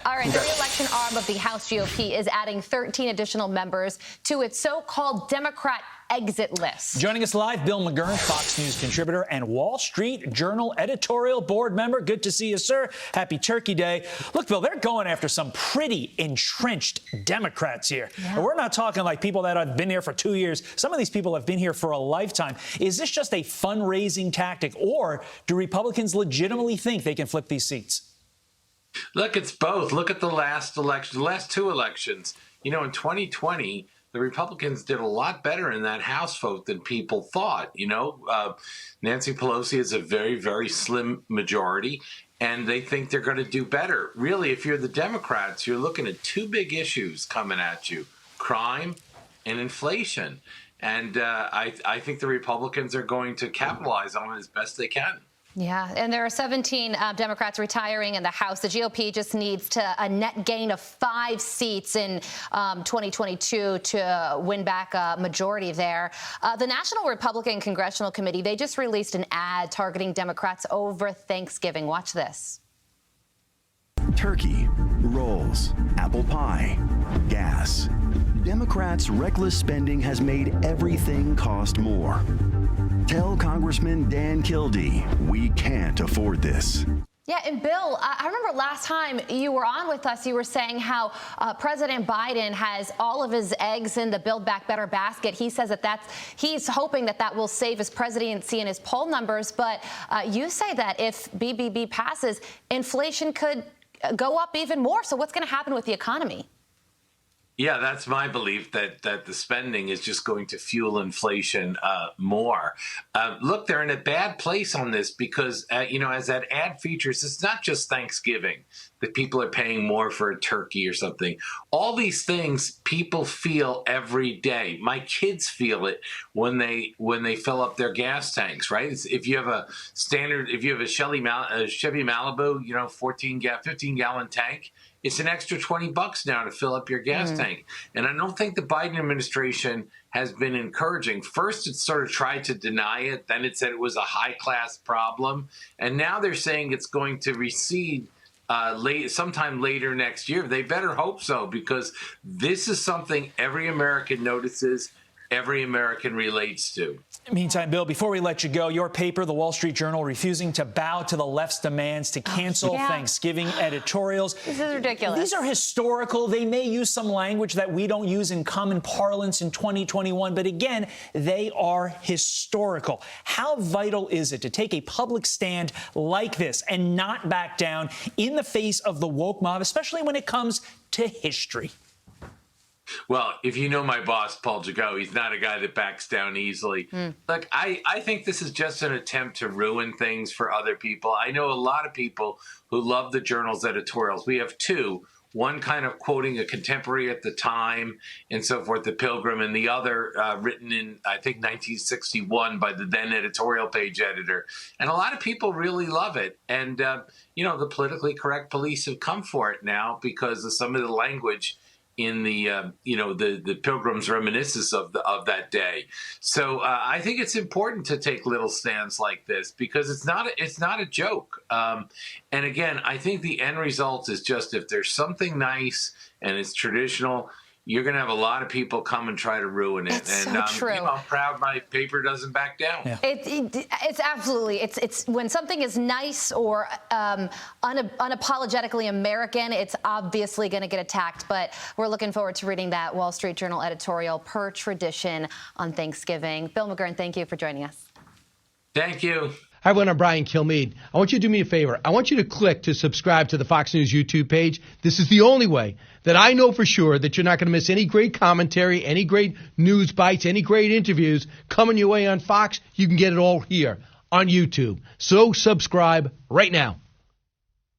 All right, the re-election arm of the House GOP is adding 13 additional members to its so-called Democrat exit list. Joining us live, Bill McGurn, Fox News contributor and Wall Street Journal editorial board member. Good to see you, sir. Happy Turkey Day. Look, Bill, they're going after some pretty entrenched Democrats here. Yeah. We're not talking like people that have been here for 2 years. Some of these people have been here for a lifetime. Is this just a fundraising tactic, or do Republicans legitimately think they can flip these seats? Look, it's both. Look at the last election, the last two elections. You know, in 2020, the Republicans did a lot better in that House vote than people thought. You know, Nancy Pelosi has a very, very slim majority, and they think they're going to do better. Really, if you're the Democrats, you're looking at two big issues coming at you: crime and inflation. And I think the Republicans are going to capitalize on it as best they can. Yeah, and there are 17 Democrats retiring in the House. The GOP just needs a net gain of 5 seats in 2022 to win back a majority there. The National Republican Congressional Committee, they just released an ad targeting Democrats over Thanksgiving. Watch this. Turkey, rolls, apple pie, gas. Democrats' reckless spending has made everything cost more. Tell Congressman Dan Kildee we can't afford this. Yeah, and Bill, I remember last time you were on with us, you were saying how President Biden has all of his eggs in the Build Back Better basket. He says that he's hoping that will save his presidency and his poll numbers. But you say that if BBB passes, inflation could go up even more. So what's going to happen with the economy? Yeah, that's my belief, that the spending is just going to fuel inflation more. Look, they're in a bad place on this because, as that ad features, it's not just Thanksgiving that people are paying more for a turkey or something. All these things people feel every day. My kids feel it when they fill up their gas tanks, right? If you have a Chevy Malibu, 15-gallon tank, it's an extra $20 now to fill up your gas tank. And I don't think the Biden administration has been encouraging. First, it sort of tried to deny it. Then it said it was a high-class problem. And now they're saying it's going to recede sometime later next year. They better hope so, because this is something every American notices, every American relates to. Meantime, Bill, before we let you go, your paper, the Wall Street Journal, refusing to bow to the left's demands to cancel Thanksgiving editorials. This is ridiculous. These are historical. They may use some language that we don't use in common parlance in 2021, but again, they are historical. How vital is it to take a public stand like this and not back down in the face of the woke mob, especially when it comes to history? Well, if you know my boss, Paul Jago, he's not a guy that backs down easily. Look, I think this is just an attempt to ruin things for other people. I know a lot of people who love the Journal's editorials. We have two, one kind of quoting a contemporary at the time and so forth, the Pilgrim, and the other written in, I think, 1961 by the then editorial page editor. And a lot of people really love it. And, the politically correct police have come for it now because of some of the language in the Pilgrim's reminiscence of that day. So I think it's important to take little stands like this because it's not a joke. And again, I think the end result is just if there's something nice and it's traditional, you're going to have a lot of people come and try to ruin it. It's so true. I'm proud my paper doesn't back down. Yeah. It's absolutely. It's when something is nice or unapologetically American, it's obviously going to get attacked. But we're looking forward to reading that Wall Street Journal editorial per tradition on Thanksgiving. Bill McGurn, thank you for joining us. Thank you. Hi, everyone. I'm Brian Kilmeade. I want you to do me a favor. I want you to click to subscribe to the Fox News YouTube page. This is the only way that I know for sure that you're not going to miss any great commentary, any great news bites, any great interviews coming your way on Fox. You can get it all here on YouTube. So subscribe right now.